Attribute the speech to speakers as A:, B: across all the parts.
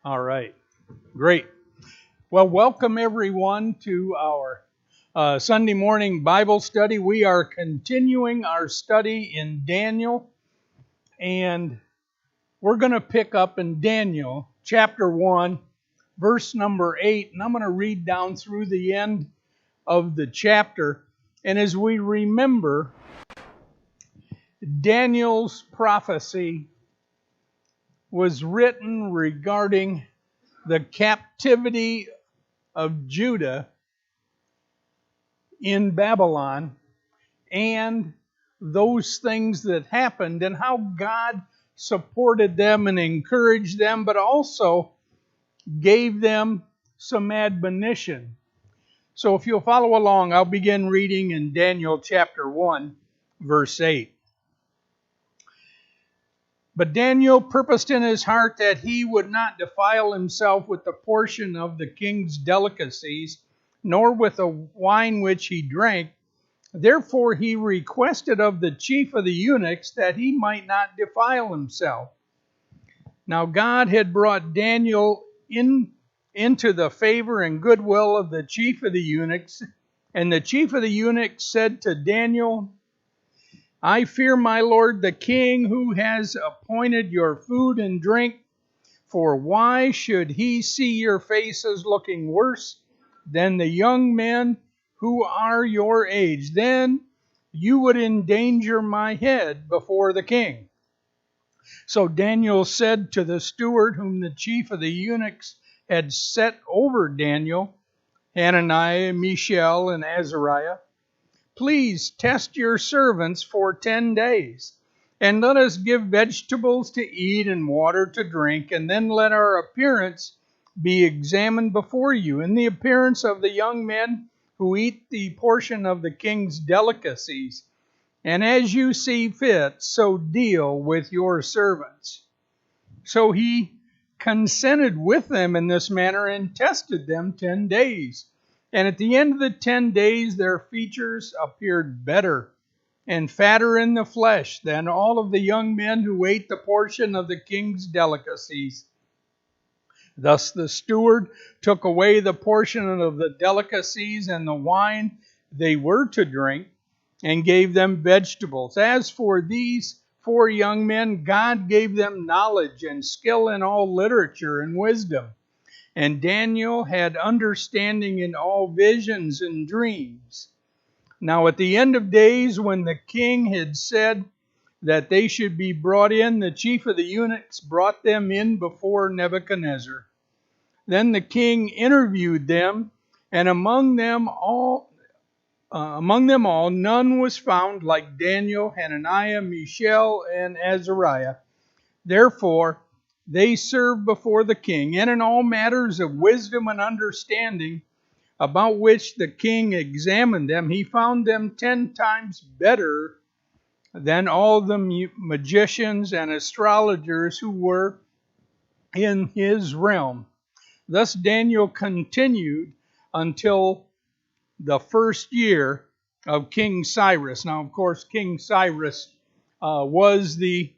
A: All right. Great. Well, welcome everyone to our Sunday morning Bible study. We are continuing our study in Daniel, and we're going to pick up in Daniel chapter 1, verse number 8, and I'm going to read down through the end of the chapter. And as we remember, Daniel's prophecy was written regarding the captivity of Judah in Babylon and those things that happened and how God supported them and encouraged them, but also gave them some admonition. So if you'll follow along, I'll begin reading in Daniel chapter 1, verse 8. But Daniel purposed in his heart that he would not defile himself with the portion of the king's delicacies, nor with the wine which he drank. Therefore he requested of the chief of the eunuchs that he might not defile himself. Now God had brought Daniel into the favor and goodwill of the chief of the eunuchs, and the chief of the eunuchs said to Daniel, I fear my lord the king, who has appointed your food and drink, for why should he see your faces looking worse than the young men who are your age? Then you would endanger my head before the king. So Daniel said to the steward whom the chief of the eunuchs had set over Daniel, Hananiah, Mishael, and Azariah, Please test your servants for 10 days, and let us give vegetables to eat and water to drink, and then let our appearance be examined before you, and the appearance of the young men who eat the portion of the king's delicacies. And as you see fit, so deal with your servants. So he consented with them in this manner and tested them 10 days. And at the end of the 10 days, their features appeared better and fatter in the flesh than all of the young men who ate the portion of the king's delicacies. Thus the steward took away the portion of the delicacies and the wine they were to drink, and gave them vegetables. As for these 4 young men, God gave them knowledge and skill in all literature and wisdom. And Daniel had understanding in all visions and dreams. Now at the end of days, when the king had said that they should be brought in, the chief of the eunuchs brought them in before Nebuchadnezzar. Then the king interviewed them, and among them all, none was found like Daniel, Hananiah, Mishael, and Azariah. Therefore, they served before the king, and in all matters of wisdom and understanding, about which the king examined them, he found them 10 times better than all the magicians and astrologers who were in his realm. Thus Daniel continued until the first year of King Cyrus. Now, of course, King Cyrus was the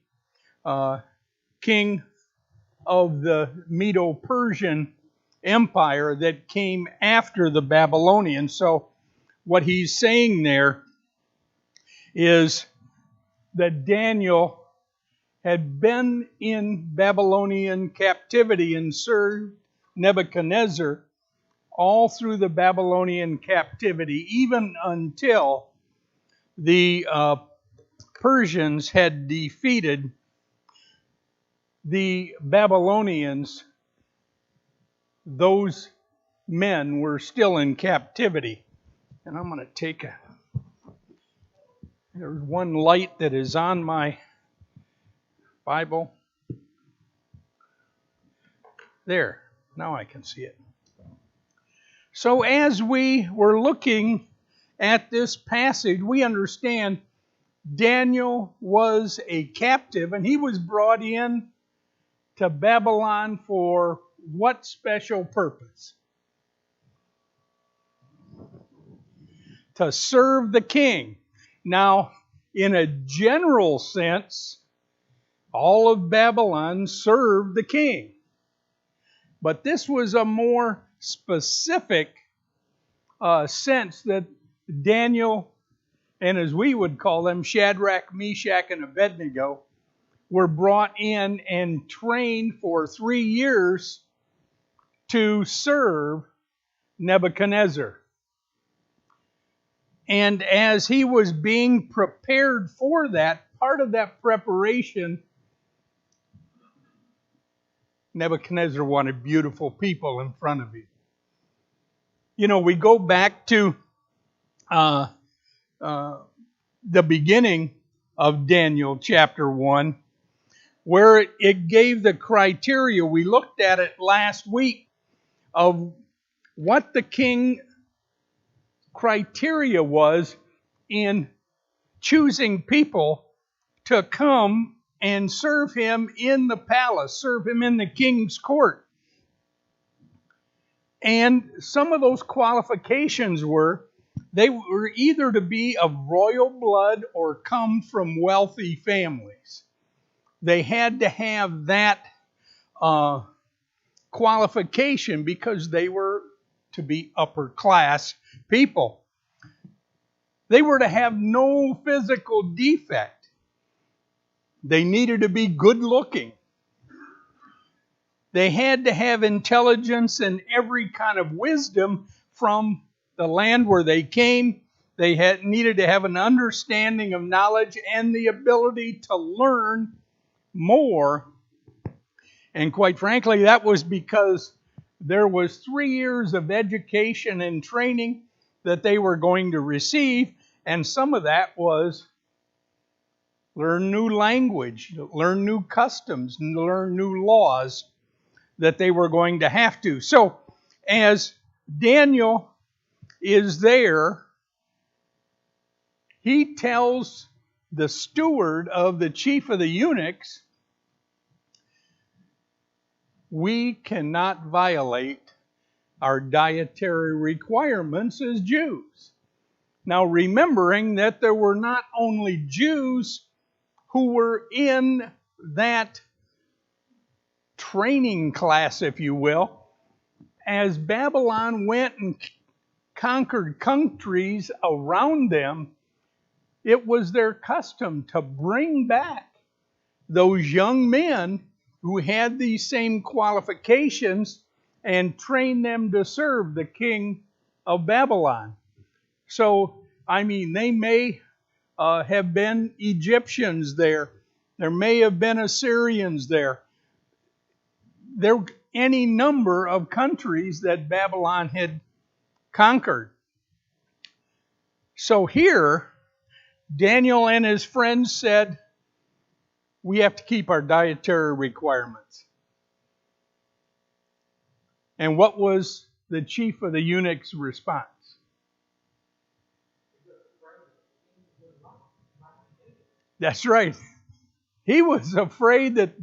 A: king of the Medo-Persian Empire that came after the Babylonians. So what he's saying there is that Daniel had been in Babylonian captivity and served Nebuchadnezzar all through the Babylonian captivity, even until the Persians had defeated the Babylonians. Those men were still in captivity. And I'm going to take there's one light that is on my Bible. There, now I can see it. So as we were looking at this passage, we understand Daniel was a captive, and he was brought in to Babylon for what special purpose? To serve the king. Now, in a general sense, all of Babylon served the king. But this was a more specific sense that Daniel, and as we would call them, Shadrach, Meshach, and Abednego, were brought in and trained for 3 years to serve Nebuchadnezzar. And as he was being prepared for that, part of that preparation, Nebuchadnezzar wanted beautiful people in front of him. You know, we go back to the beginning of Daniel chapter 1, where it gave the criteria. We looked at it last week of what the king criteria was in choosing people to come and serve him in the palace, serve him in the king's court. And some of those qualifications were, they were either to be of royal blood or come from wealthy families. They had to have that qualification because they were to be upper class people. They were to have no physical defect. They needed to be good looking. They had to have intelligence and every kind of wisdom from the land where they came. They needed to have an understanding of knowledge and the ability to learn more. And quite frankly, that was because there was 3 years of education and training that they were going to receive, and some of that was learn new language, learn new customs, and learn new laws that they were going to have to. So, as Daniel is there, he tells the steward of the chief of the eunuchs, we cannot violate our dietary requirements as Jews. Now, remembering that there were not only Jews who were in that training class, if you will, as Babylon went and conquered countries around them, it was their custom to bring back those young men who had these same qualifications and train them to serve the king of Babylon. So, I mean, they may have been Egyptians there. There may have been Assyrians there. There were any number of countries that Babylon had conquered. So here, Daniel and his friends said, we have to keep our dietary requirements. And what was the chief of the eunuchs' response? That's right. He was afraid that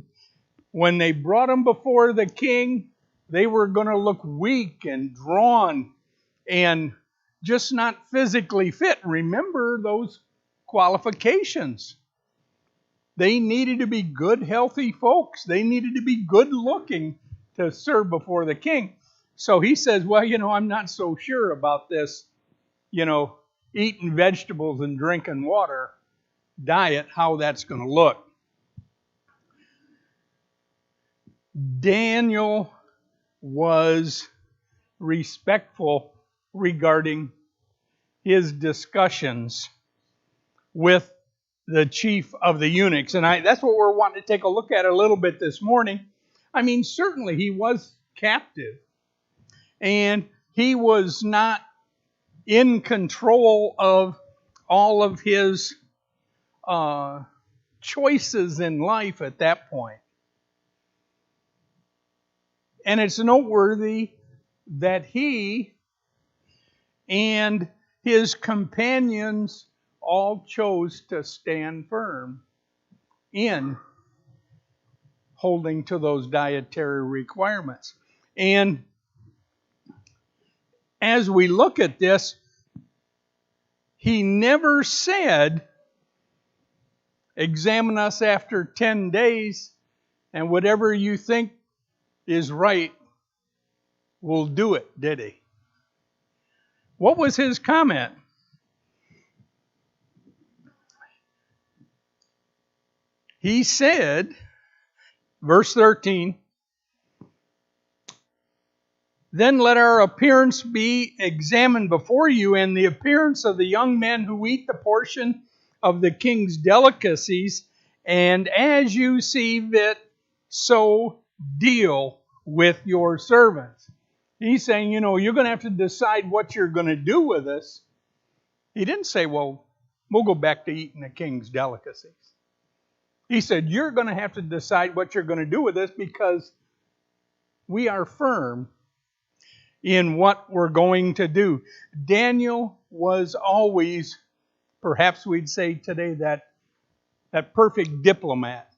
A: when they brought him before the king, they were going to look weak and drawn and just not physically fit. Remember those qualifications. They needed to be good, healthy folks. They needed to be good looking to serve before the king. So he says, well, I'm not so sure about this, eating vegetables and drinking water diet, how that's going to look. Daniel was respectful regarding his discussions with the chief of the eunuchs. And that's what we're wanting to take a look at a little bit this morning. I mean, certainly he was captive. And he was not in control of all of his choices in life at that point. And it's noteworthy that he and his companions all chose to stand firm in holding to those dietary requirements. And as we look at this, he never said, examine us after 10 days, and whatever you think is right, will do it, did he? What was his comment? He said, verse 13, "Then let our appearance be examined before you, and the appearance of the young men who eat the portion of the king's delicacies, and as you see fit, so deal with your servants." He's saying, you're going to have to decide what you're going to do with us. He didn't say, well, we'll go back to eating the king's delicacies. He said, you're going to have to decide what you're going to do with this, because we are firm in what we're going to do. Daniel was always, perhaps we'd say today, that perfect diplomat.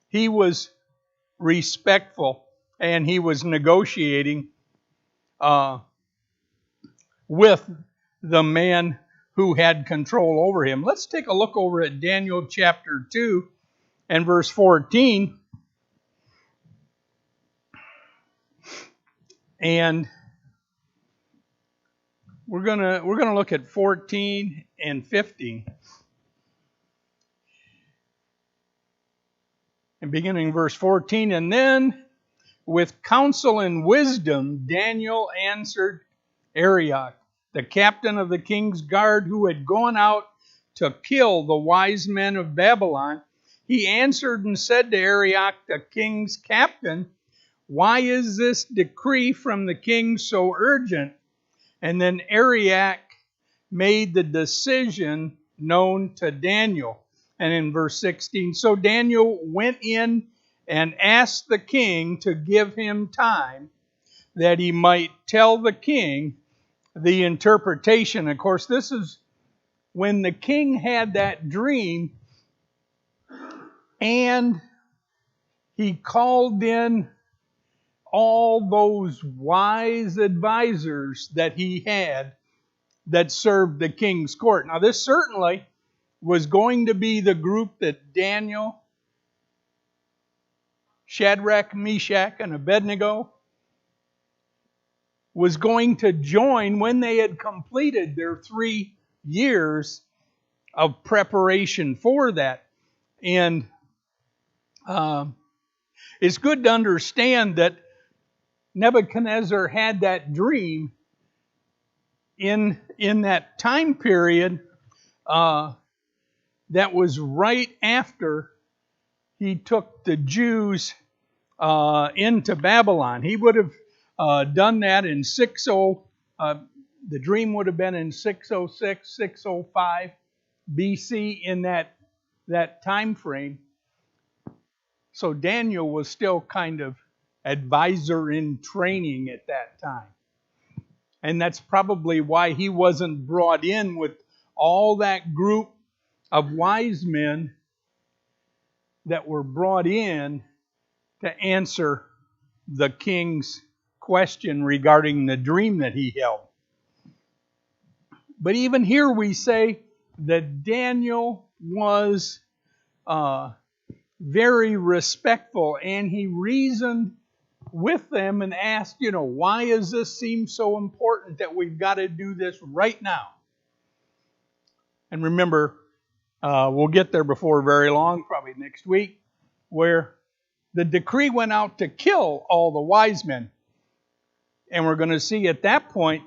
A: He was respectful, and he was negotiating with the man who had control over him. Let's take a look over at Daniel chapter 2 and verse 14. And we're gonna look at 14 and 15. And beginning in verse 14, "And then with counsel and wisdom Daniel answered Arioch, the captain of the king's guard, who had gone out to kill the wise men of Babylon. He answered and said to Arioch, the king's captain, 'Why is this decree from the king so urgent?' And then Arioch made the decision known to Daniel." And in verse 16, "So Daniel went in and asked the king to give him time, that he might tell the king the interpretation." Of course, this is when the king had that dream, and he called in all those wise advisors that he had that served the king's court. Now, this certainly was going to be the group that Daniel, Shadrach, Meshach, and Abednego was going to join when they had completed their 3 years of preparation for that. And it's good to understand that Nebuchadnezzar had that dream in that time period that was right after he took the Jews into Babylon. He would have done that in the dream would have been in 606, 605 BC, in that time frame. So Daniel was still kind of advisor in training at that time. And that's probably why he wasn't brought in with all that group of wise men that were brought in to answer the king's question regarding the dream that he held. But even here we say that Daniel was very respectful, and he reasoned with them and asked, why does this seem so important that we've got to do this right now? And remember, we'll get there before very long, probably next week, where the decree went out to kill all the wise men. And we're going to see at that point,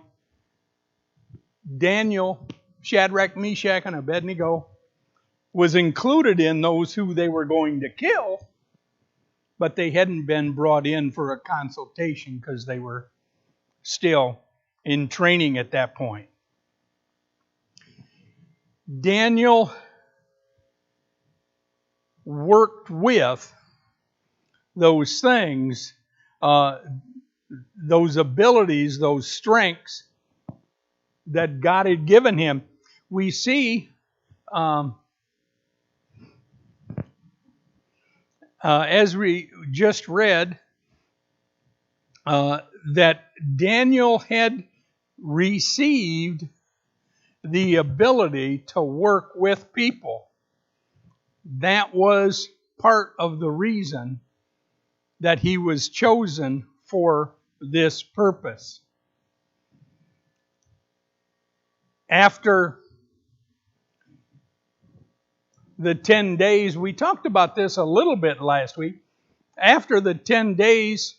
A: Daniel, Shadrach, Meshach, and Abednego was included in those who they were going to kill, but they hadn't been brought in for a consultation because they were still in training at that point. Daniel worked with those things, those abilities, those strengths that God had given him. We see as we just read, that Daniel had received the ability to work with people. That was part of the reason that he was chosen for this purpose. After the 10 days, we talked about this a little bit last week. After the 10 days,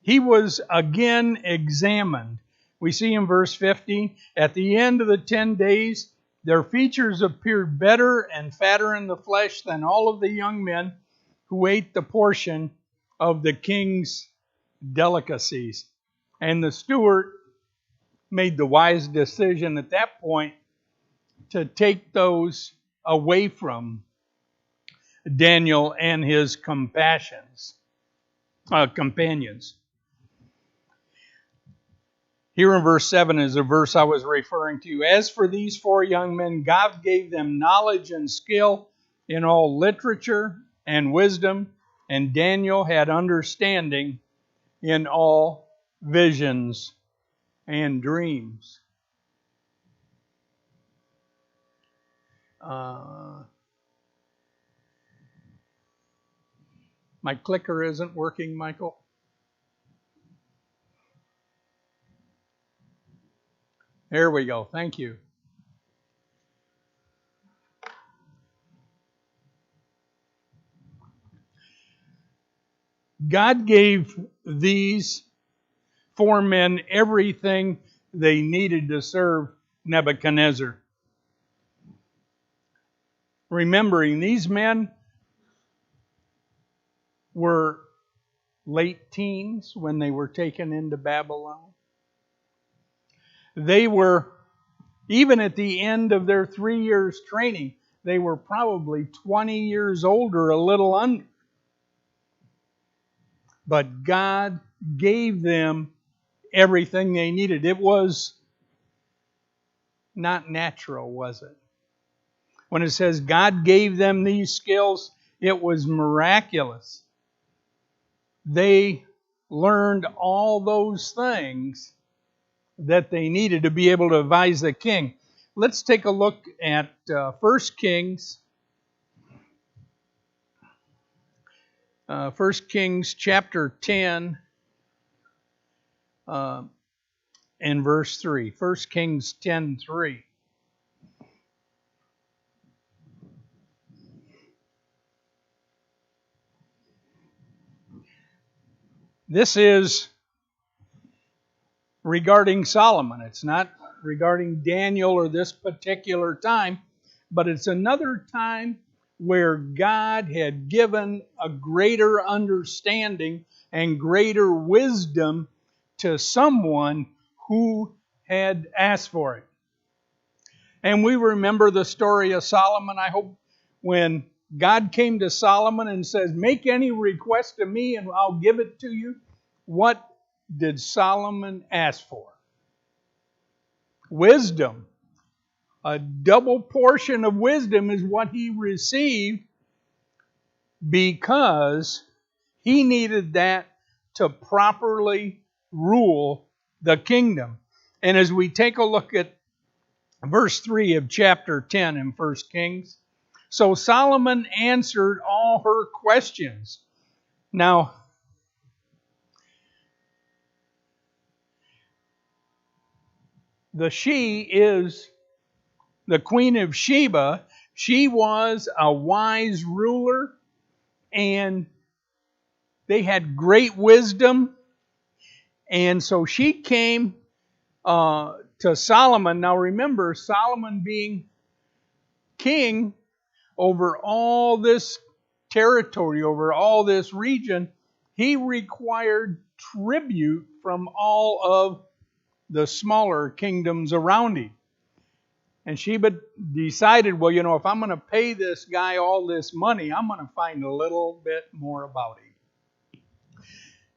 A: he was again examined. We see in verse 15, at the end of the 10 days, their features appeared better and fatter in the flesh than all of the young men who ate the portion of the king's delicacies. And the steward made the wise decision at that point to take those away from Daniel and his companions. Here in verse 7 is a verse I was referring to. As for these 4 young men, God gave them knowledge and skill in all literature and wisdom, and Daniel had understanding in all visions and dreams. My clicker isn't working, Michael. There we go. Thank you. God gave these 4 men everything they needed to serve Nebuchadnezzar. Remembering, these men were late teens when they were taken into Babylon. They were, even at the end of their 3 years training, they were probably 20 years older, a little under. But God gave them everything they needed. It was not natural, was it? When it says God gave them these skills, it was miraculous. They learned all those things that they needed to be able to advise the king. Let's take a look at 1 Kings. 1 Kings chapter 10 and verse 3. 1 Kings 10:3. This is regarding Solomon. It's not regarding Daniel or this particular time, but it's another time where God had given a greater understanding and greater wisdom to someone who had asked for it. And we remember the story of Solomon, I hope, when God came to Solomon and says, make any request to me and I'll give it to you. What did Solomon ask for? Wisdom. A double portion of wisdom is what he received because he needed that to properly rule the kingdom. And as we take a look at verse 3 of chapter 10 in 1 Kings, so Solomon answered all her questions. Now, she is the Queen of Sheba. She was a wise ruler, and they had great wisdom. And so she came to Solomon. Now remember, Solomon being king over all this territory, over all this region, he required tribute from all of the smaller kingdoms around him. And Sheba decided, well, if I'm going to pay this guy all this money, I'm going to find a little bit more about him.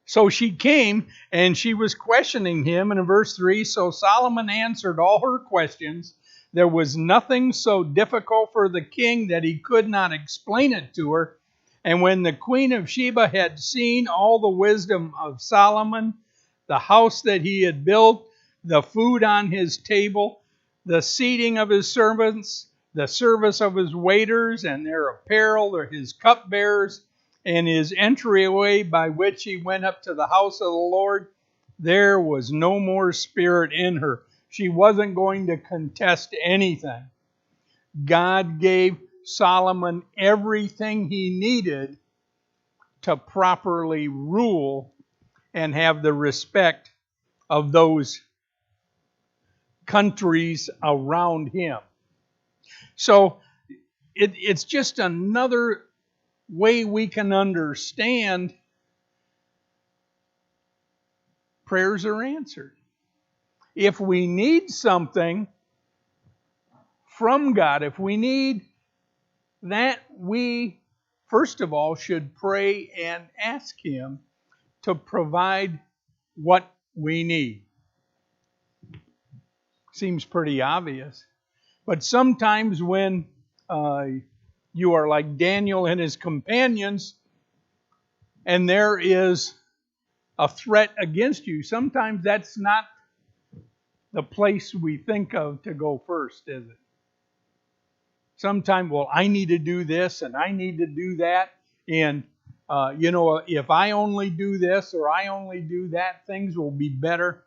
A: So she came and she was questioning him. And in verse 3, so Solomon answered all her questions. There was nothing so difficult for the king that he could not explain it to her. And when the Queen of Sheba had seen all the wisdom of Solomon, the house that he had built, the food on his table, the seating of his servants, the service of his waiters and their apparel, or his cupbearers, and his entryway by which he went up to the house of the Lord, there was no more spirit in her. She wasn't going to contest anything. God gave Solomon everything he needed to properly rule and have the respect of those countries around him. So it's just another way we can understand prayers are answered. If we need something from God, if we need that, we first of all should pray and ask Him to provide what we need. Seems pretty obvious. But sometimes when you are like Daniel and his companions, and there is a threat against you, sometimes that's not the place we think of to go first, is it? Sometimes, well, I need to do this and I need to do that. And, if I only do this or I only do that, things will be better.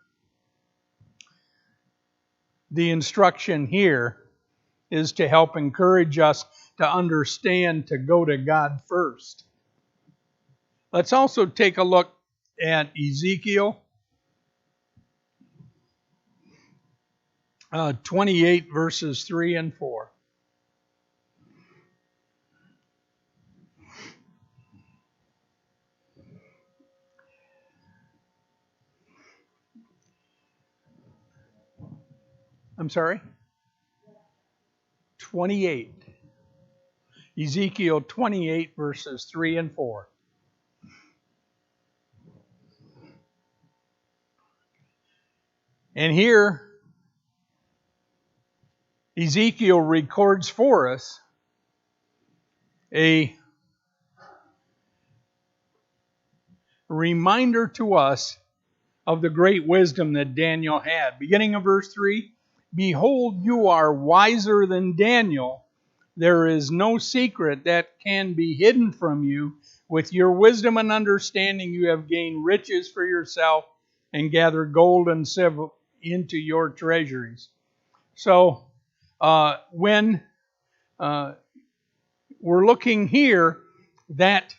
A: The instruction here is to help encourage us to understand to go to God first. Let's also take a look at Ezekiel 28 verses 3 and 4. I'm sorry? 28. Ezekiel 28 verses 3 and 4. And here, Ezekiel records for us a reminder to us of the great wisdom that Daniel had. Beginning of verse 3, "Behold, you are wiser than Daniel. There is no secret that can be hidden from you. With your wisdom and understanding you have gained riches for yourself and gathered gold and silver into your treasuries." So, when we're looking here, that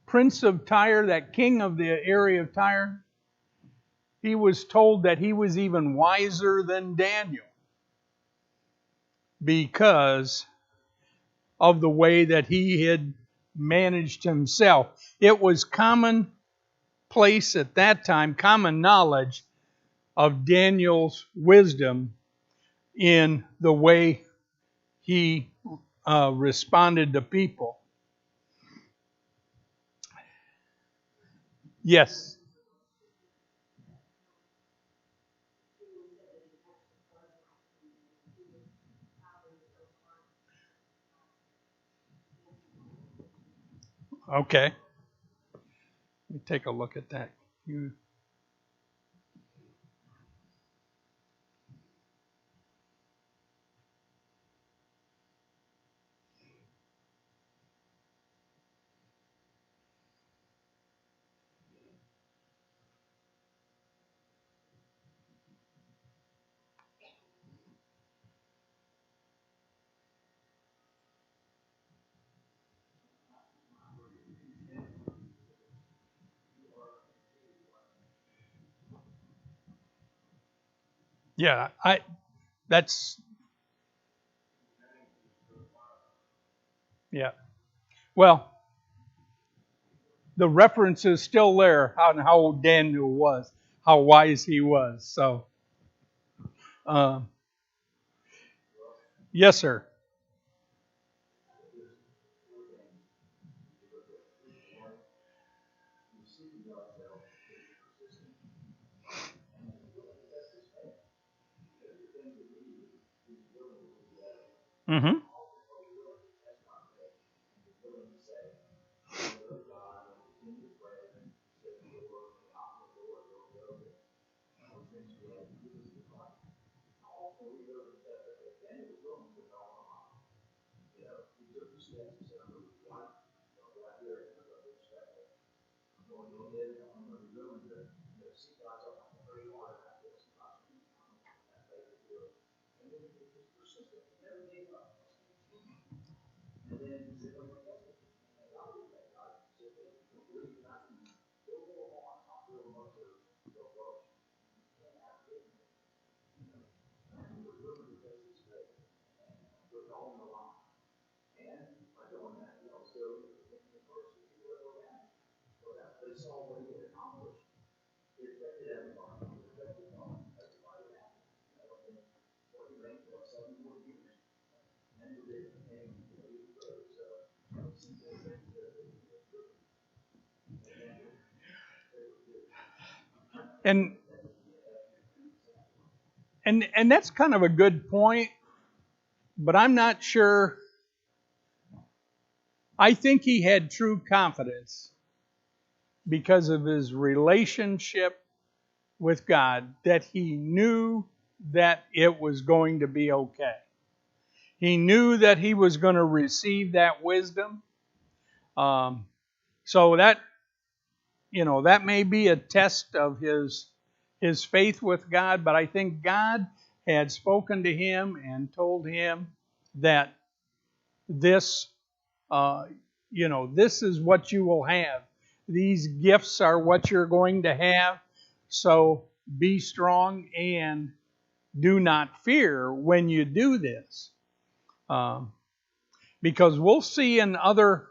A: prince of Tyre, that king of the area of Tyre, he was told that he was even wiser than Daniel because of the way that he had managed himself. It was commonplace at that time, common knowledge of Daniel's wisdom in the way he responded to people. Yes. Okay. Let me take a look at that. Yeah, that's, yeah. Well, the reference is still there on how Daniel was, how wise he was. So, yes, sir. Mm-hmm. And and that's kind of a good point, but I'm not sure. I think he had true confidence because of his relationship with God, that he knew that it was going to be okay. He knew that he was going to receive that wisdom. So that, that may be a test of his faith with God, but I think God had spoken to him and told him that this, this is what you will have. These gifts are what you're going to have. So be strong and do not fear when you do this. Because we'll see in other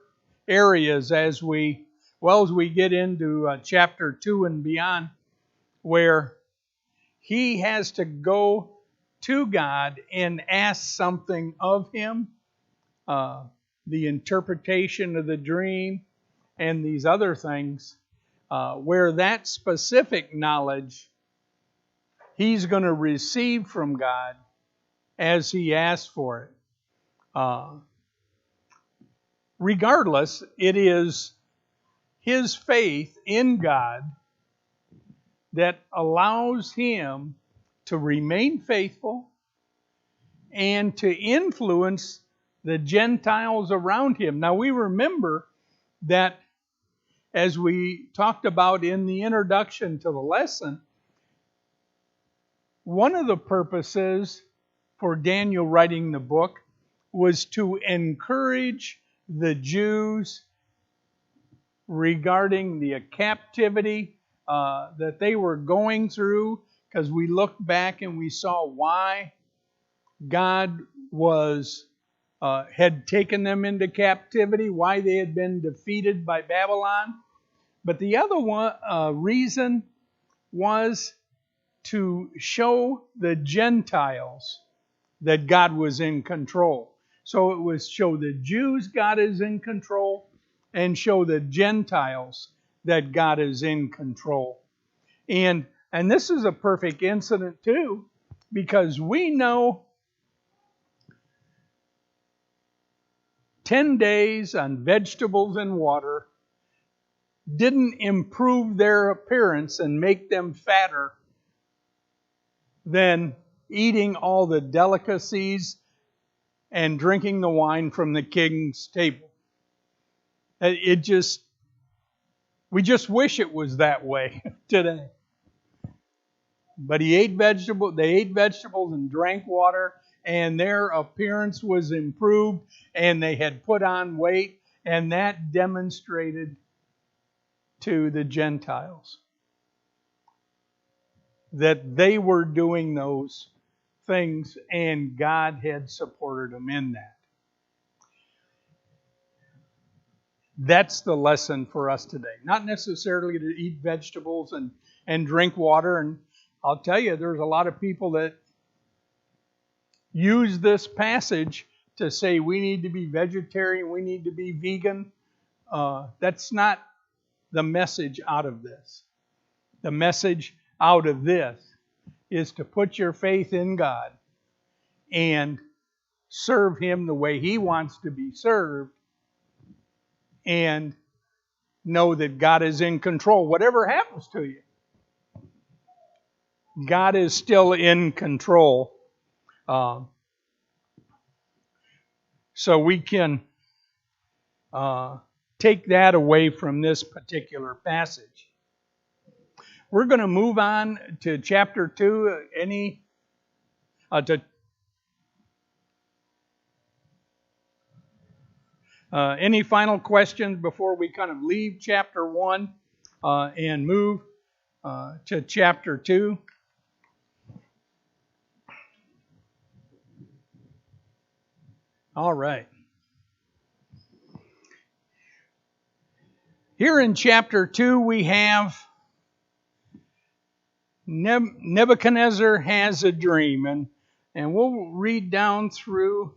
A: areas as we get into chapter 2 and beyond, where he has to go to God and ask something of him, the interpretation of the dream and these other things, where that specific knowledge he's going to receive from God as he asks for it. Regardless, it is his faith in God that allows him to remain faithful and to influence the Gentiles around him. Now we remember that, as we talked about in the introduction to the lesson, one of the purposes for Daniel writing the book was to encourage the Jews regarding the captivity that they were going through, because we looked back and we saw why God had taken them into captivity, why they had been defeated by Babylon. But the other reason was to show the Gentiles that God was in control. So it was show the Jews God is in control, and show the Gentiles that God is in control. And this is a perfect incident too, because we know 10 days on vegetables and water didn't improve their appearance and make them fatter than eating all the delicacies and drinking the wine from the king's table. We just wish it was that way today. But they ate vegetables and drank water, and their appearance was improved, and they had put on weight, and that demonstrated to the Gentiles that they were doing those things, and God had supported them in that. That's the lesson for us today. Not necessarily to eat vegetables and drink water. And I'll tell you, there's a lot of people that use this passage to say we need to be vegetarian, we need to be vegan. That's not the message out of this. The message out of this is to put your faith in God and serve Him the way He wants to be served, and know that God is in control. Whatever happens to you, God is still in control. So we can take that away from this particular passage. We're going to move on to chapter 2. Any final questions before we kind of leave chapter 1 and move to chapter 2? All right. Here in chapter 2 we have Nebuchadnezzar has a dream, and we'll read down through,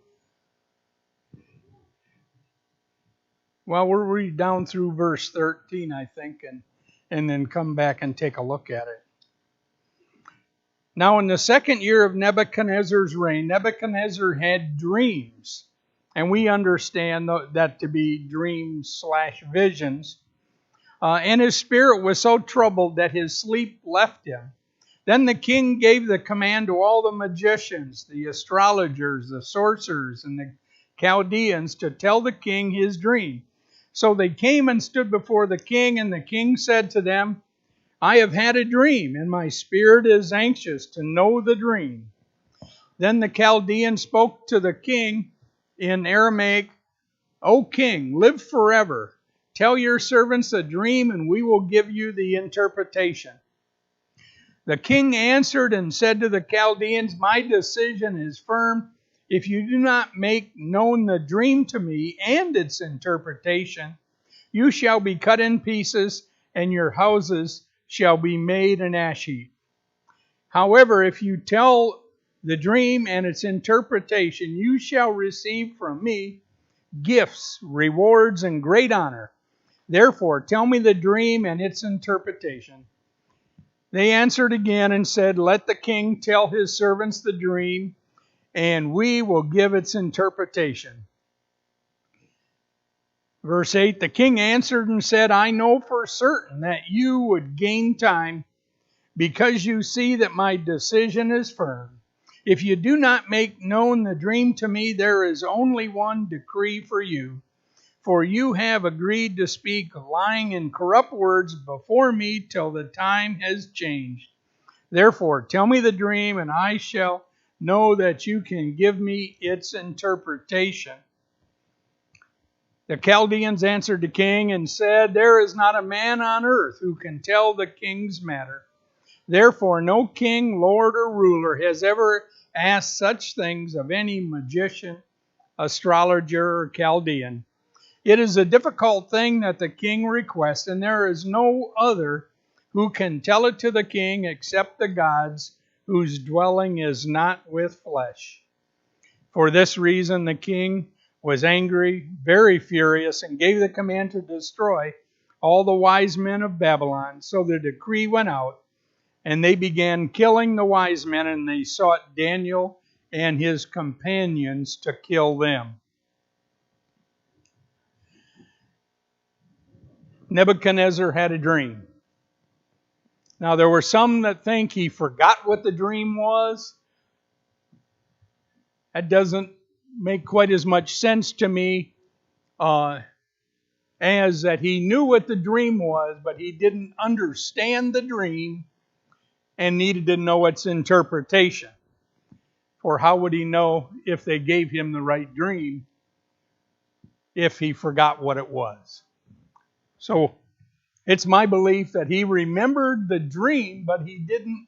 A: we'll read down through verse 13, I think, and then come back and take a look at it. Now in the second year of Nebuchadnezzar's reign, Nebuchadnezzar had dreams, and we understand that to be dreams/visions. And his spirit was so troubled that his sleep left him. Then the king gave the command to all the magicians, the astrologers, the sorcerers, and the Chaldeans to tell the king his dream. So they came and stood before the king, and the king said to them, I have had a dream, and my spirit is anxious to know the dream. Then the Chaldean spoke to the king in Aramaic, O king, live forever. Tell your servants the dream, and we will give you the interpretation. The king answered and said to the Chaldeans, My decision is firm. If you do not make known the dream to me and its interpretation, you shall be cut in pieces, and your houses shall be made an ash heap. However, if you tell the dream and its interpretation, you shall receive from me gifts, rewards, and great honor. Therefore, tell me the dream and its interpretation. They answered again and said, Let the king tell his servants the dream, and we will give its interpretation. Verse 8, the king answered and said, I know for certain that you would gain time, because you see that my decision is firm. If you do not make known the dream to me, there is only one decree for you. For you have agreed to speak lying and corrupt words before me till the time has changed. Therefore, tell me the dream, and I shall know that you can give me its interpretation. The Chaldeans answered the king and said, There is not a man on earth who can tell the king's matter. Therefore, no king, lord, or ruler has ever asked such things of any magician, astrologer, or Chaldean. It is a difficult thing that the king requests, and there is no other who can tell it to the king except the gods, whose dwelling is not with flesh. For this reason the king was angry, very furious, and gave the command to destroy all the wise men of Babylon. So the decree went out, and they began killing the wise men, and they sought Daniel and his companions to kill them. Nebuchadnezzar had a dream. Now, there were some that think he forgot what the dream was. That doesn't make quite as much sense to me as that he knew what the dream was, but he didn't understand the dream and needed to know its interpretation. For how would he know if they gave him the right dream if he forgot what it was? So it's my belief that he remembered the dream, but he didn't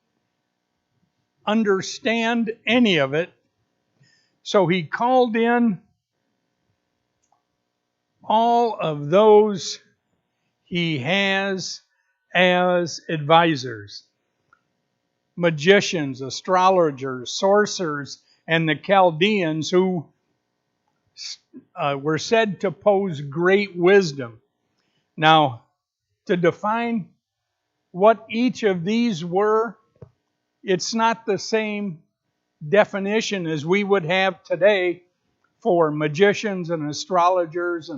A: understand any of it. So he called in all of those he has as advisors. Magicians, astrologers, sorcerers, and the Chaldeans, who were said to pose great wisdom. Now, to define what each of these were, it's not the same definition as we would have today for magicians and astrologers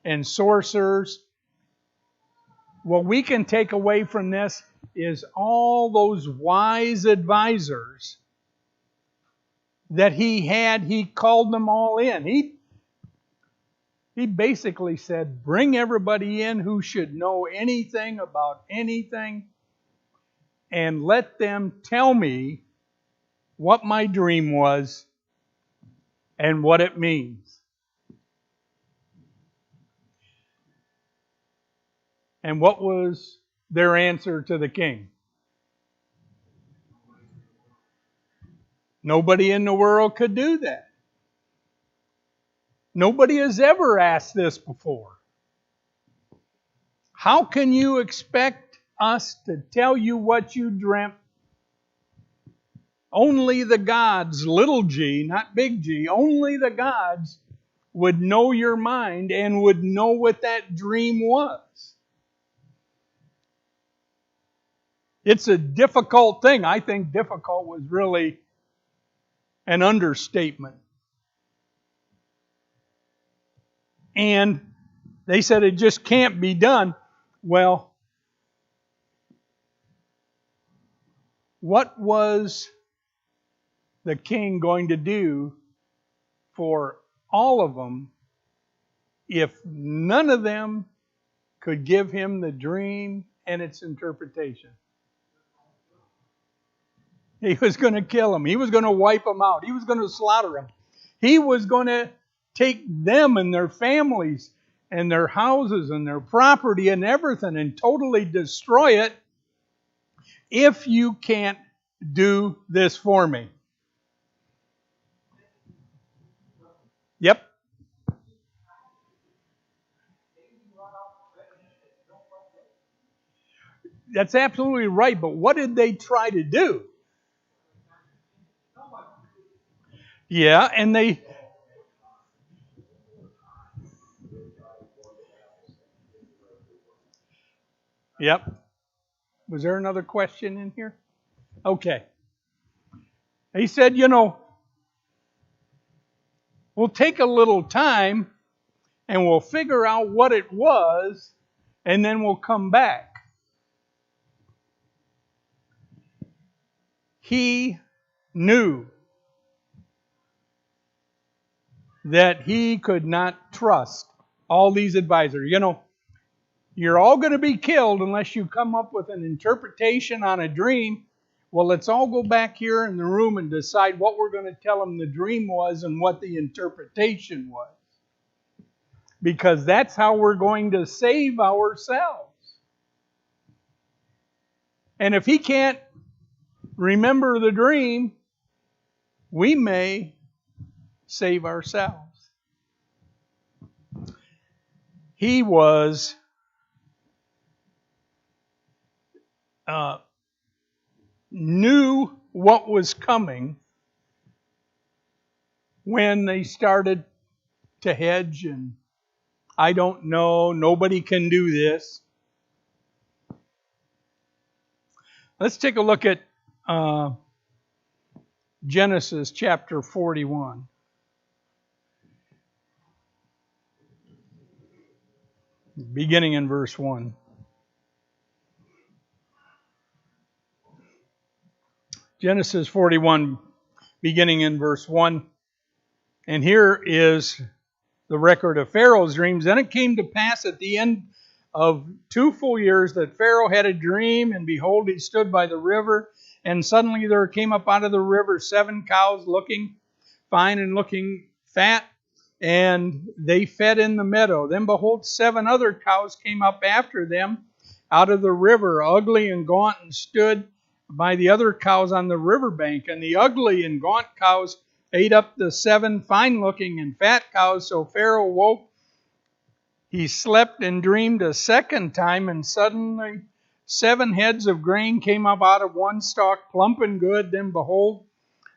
A: and sorcerers. What we can take away from this is all those wise advisors that he had. He called them all in. He basically said, bring everybody in who should know anything about anything, and let them tell me what my dream was and what it means. And what was their answer to the king? Nobody in the world could do that. Nobody has ever asked this before. How can you expect us to tell you what you dreamt? Only the gods, little g, not big G, only the gods would know your mind and would know what that dream was. It's a difficult thing. I think difficult was really an understatement. And they said it just can't be done. Well, what was the king going to do for all of them if none of them could give him the dream and its interpretation? He was going to kill them. He was going to wipe them out. He was going to slaughter them. He was going to take them and their families and their houses and their property and everything and totally destroy it if you can't do this for me. Yep. That's absolutely right, but what did they try to do? Yeah, and they... Yep. Was there another question in here? Okay. He said, we'll take a little time and we'll figure out what it was and then we'll come back. He knew that he could not trust all these advisors. You're all going to be killed unless you come up with an interpretation on a dream. Well, let's all go back here in the room and decide what we're going to tell them the dream was and what the interpretation was. Because that's how we're going to save ourselves. And if he can't remember the dream, we may save ourselves. He was knew what was coming when they started to hedge and I don't know, nobody can do this. Let's take a look at Genesis chapter 41. Beginning in verse 1. Genesis 41, beginning in verse 1. And here is the record of Pharaoh's dreams. Then it came to pass at the end of 2 full years that Pharaoh had a dream, and behold, he stood by the river, and suddenly there came up out of the river 7 cows looking fine and looking fat, and they fed in the meadow. Then behold, 7 other cows came up after them out of the river, ugly and gaunt, and stood by the other cows on the riverbank. And the ugly and gaunt cows ate up the 7 fine-looking and fat cows. So Pharaoh woke. He slept and dreamed a second time, and suddenly 7 heads of grain came up out of one stalk, plump and good. Then behold,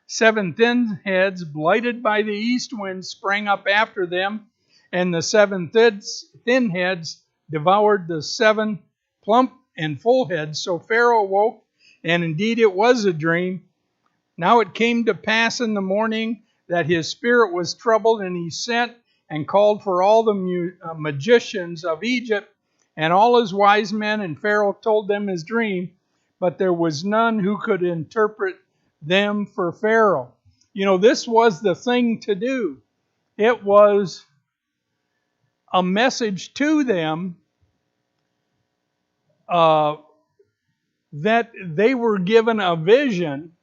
A: 7 thin heads, blighted by the east wind, sprang up after them, and the 7 thin heads devoured the 7 plump and full heads. So Pharaoh woke, and indeed it was a dream. Now it came to pass in the morning that his spirit was troubled, and he sent and called for all the magicians of Egypt and all his wise men, and Pharaoh told them his dream, but there was none who could interpret them for Pharaoh. This was the thing to do. It was a message to them that they were given a vision.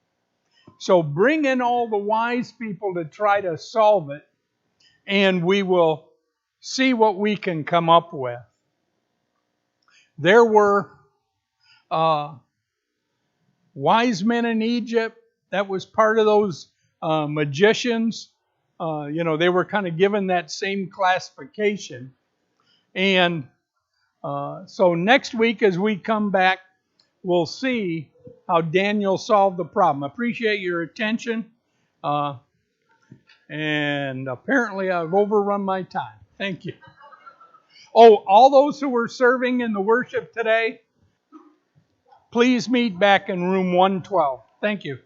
A: So bring in all the wise people to try to solve it, and we will see what we can come up with. There were wise men in Egypt. That was part of those magicians. They were kind of given that same classification. And so next week as we come back, we'll see how Daniel solved the problem. Appreciate your attention. And apparently I've overrun my time. Thank you. Oh, all those who were serving in the worship today, please meet back in room 112. Thank you.